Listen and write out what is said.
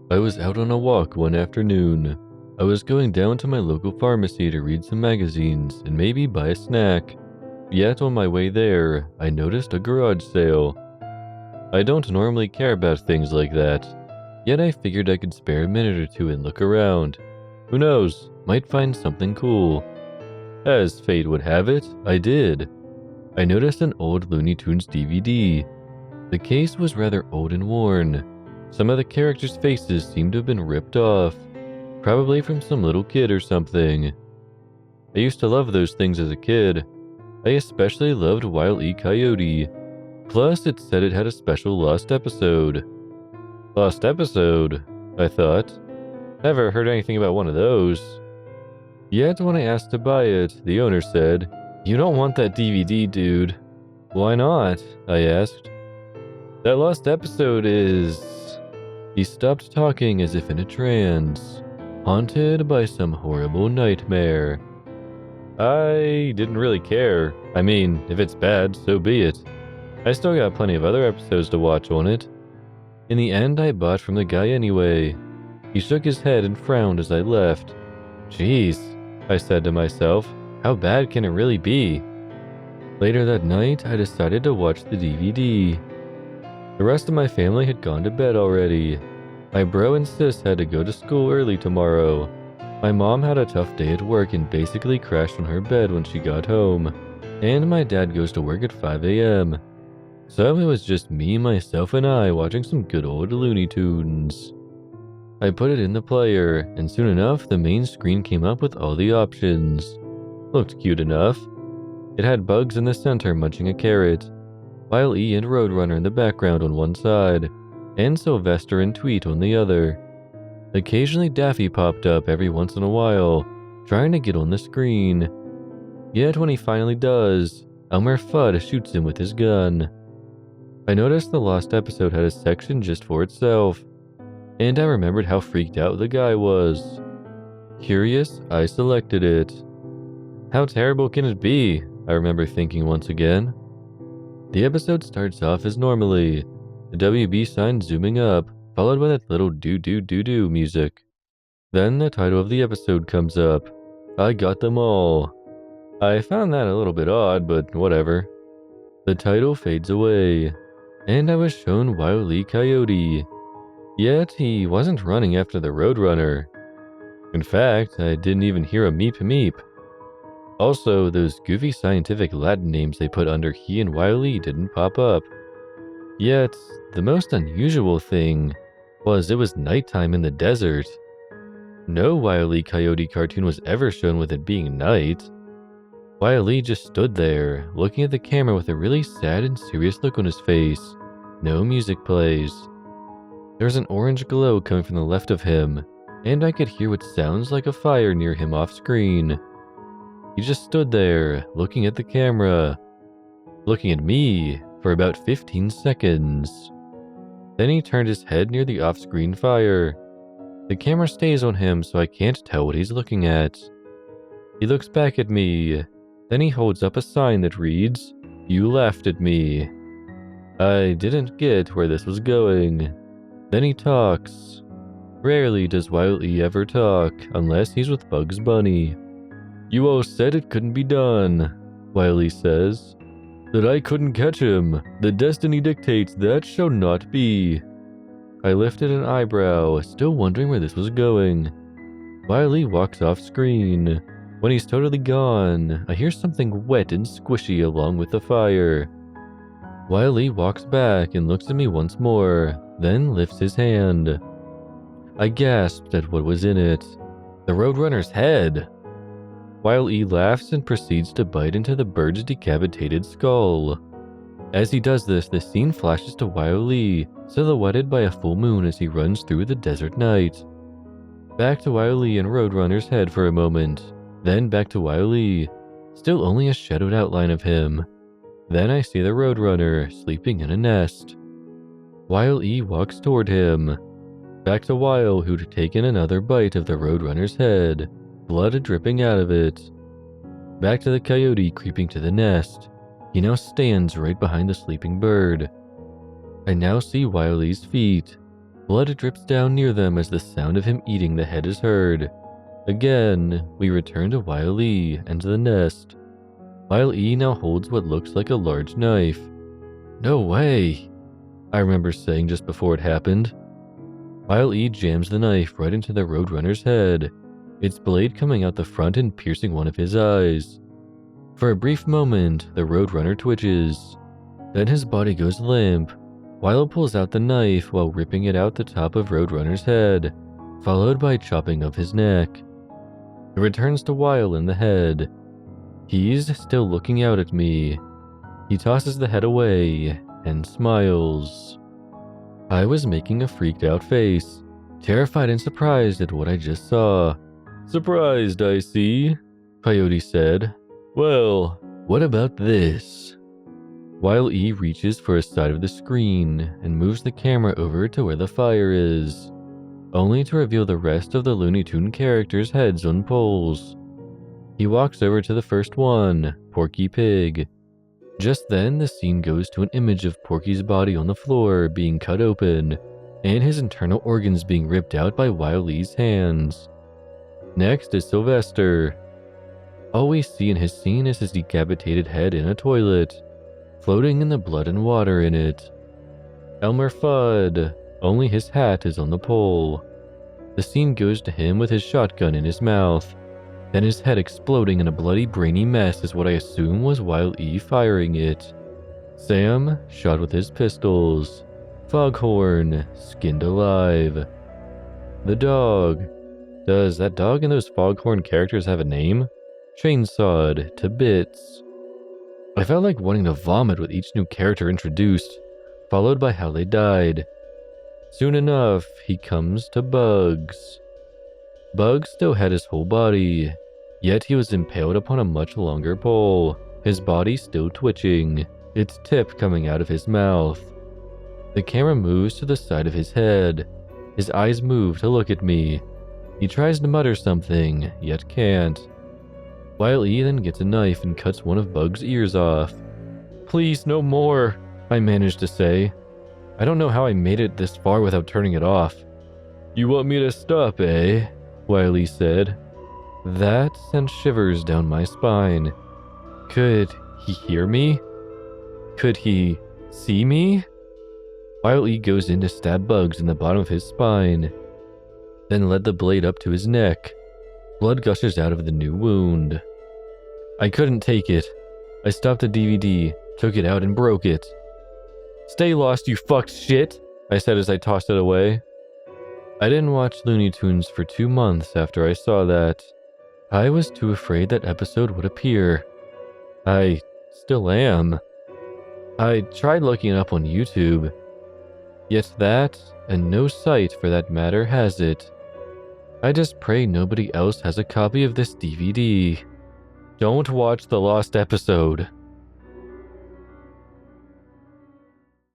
I was out on a walk one afternoon. I was going down to my local pharmacy to read some magazines and maybe buy a snack. Yet on my way there, I noticed a garage sale. I don't normally care about things like that, yet I figured I could spare a minute or two and look around. Who knows, might find something cool. As fate would have it, I did. I noticed an old Looney Tunes DVD. The case was rather old and worn. Some of the characters' faces seemed to have been ripped off, probably from some little kid or something. I used to love those things as a kid. I especially loved Wile E. Coyote. Plus, it said it had a special lost episode. Lost episode? I thought. Never heard anything about one of those. Yet when I asked to buy it, the owner said, "You don't want that DVD, dude." "Why not?" I asked. "That lost episode is..." He stopped talking as if in a trance, haunted by some horrible nightmare. I didn't really care. I mean, if it's bad, so be it. I still got plenty of other episodes to watch on it. In the end, I bought from the guy anyway. He shook his head and frowned as I left. "Jeez," I said to myself, "how bad can it really be?" Later that night, I decided to watch the DVD. The rest of my family had gone to bed already. My bro and sis had to go to school early tomorrow. My mom had a tough day at work and basically crashed on her bed when she got home. And my dad goes to work at 5 a.m. So it was just me, myself, and I watching some good old Looney Tunes. I put it in the player, and soon enough the main screen came up with all the options. Looked cute enough. It had Bugs in the center munching a carrot, Wile E and Roadrunner in the background on one side, and Sylvester and Tweet on the other. Occasionally Daffy popped up every once in a while, trying to get on the screen. Yet when he finally does, Elmer Fudd shoots him with his gun. I noticed the lost episode had a section just for itself, and I remembered how freaked out the guy was. Curious, I selected it. How terrible can it be? I remember thinking once again. The episode starts off as normally, the WB sign zooming up, followed by that little do-do-do-do music. Then the title of the episode comes up, I Got Them All. I found that a little bit odd, but whatever. The title fades away, and I was shown Wile E. Coyote. Yet he wasn't running after the Roadrunner. In fact, I didn't even hear a meep meep. Also, those goofy scientific Latin names they put under he and Wile E didn't pop up. Yet, the most unusual thing was it was nighttime in the desert. No Wile E. Coyote cartoon was ever shown with it being night. Wile E just stood there, looking at the camera with a really sad and serious look on his face. No music plays. There was an orange glow coming from the left of him, and I could hear what sounds like a fire near him off screen. He just stood there, looking at the camera, looking at me for about 15 seconds. Then he turned his head near the off-screen fire. The camera stays on him, so I can't tell what he's looking at. He looks back at me. Then he holds up a sign that reads, "You laughed at me." I didn't get where this was going. Then he talks. Rarely does Wile E ever talk, unless he's with Bugs Bunny. "You all said it couldn't be done," Wile E says. "That I couldn't catch him. The destiny dictates that shall not be." I lifted an eyebrow, still wondering where this was going. Wile E walks off screen. When he's totally gone, I hear something wet and squishy along with the fire. Wile E walks back and looks at me once more, then lifts his hand. I gasped at what was in it. The Roadrunner's head! Wile E laughs and proceeds to bite into the bird's decapitated skull. As he does this, the scene flashes to Wile E, silhouetted by a full moon as he runs through the desert night. Back to Wile E and Roadrunner's head for a moment, then back to Wile E, still only a shadowed outline of him. Then I see the Roadrunner sleeping in a nest. Wile E walks toward him. Back to Wile, who'd taken another bite of the Roadrunner's head, blood dripping out of it. Back to the Coyote creeping to the nest. He now stands right behind the sleeping bird. I now see Wile E's feet. Blood drips down near them as the sound of him eating the head is heard. Again, we return to Wile E and the nest. Wile E now holds what looks like a large knife. "No way," I remember saying just before it happened. Wile E jams the knife right into the Roadrunner's head, its blade coming out the front and piercing one of his eyes. For a brief moment, the Roadrunner twitches. Then his body goes limp. Wile pulls out the knife while ripping it out the top of Roadrunner's head, followed by chopping of his neck. It returns to Wile in the head. He's still looking out at me. He tosses the head away and smiles. I was making a freaked out face, terrified and surprised at what I just saw. "Surprised, I see," Coyote said. "Well, what about this?" Wile E reaches for a side of the screen and moves the camera over to where the fire is, only to reveal the rest of the Looney Tune characters' heads on poles. He walks over to the first one, Porky Pig. Just then, the scene goes to an image of Porky's body on the floor being cut open, and his internal organs being ripped out by Wile E's hands. Next is Sylvester. All we see in his scene is his decapitated head in a toilet, floating in the blood and water in it. Elmer Fudd, only his hat is on the pole. The scene goes to him with his shotgun in his mouth. Then his head exploding in a bloody brainy mess is what I assume was Wile E firing it. Sam, shot with his pistols. Foghorn, skinned alive. The dog. Does that dog and those Foghorn characters have a name? Chainsawed to bits. I felt like wanting to vomit with each new character introduced, followed by how they died. Soon enough, he comes to Bugs. Bugs still had his whole body, yet he was impaled upon a much longer pole, his body still twitching, its tip coming out of his mouth. The camera moves to the side of his head. His eyes move to look at me. He tries to mutter something, yet can't. Wile E then gets a knife and cuts one of Bugs' ears off. "Please, no more," I managed to say. I don't know how I made it this far without turning it off. "You want me to stop, eh?" Wile E said. That sent shivers down my spine. Could he hear me? Could he see me? Wile E goes in to stab Bugs in the bottom of his spine, then led the blade up to his neck. Blood gushes out of the new wound. I couldn't take it. I stopped the DVD, took it out, and broke it. "Stay lost, you fucked shit," I said as I tossed it away. I didn't watch Looney Tunes for 2 months after I saw that. I was too afraid that episode would appear. I still am. I tried looking it up on YouTube, yet that, and no site for that matter, has it. I just pray nobody else has a copy of this DVD. Don't watch the lost episode.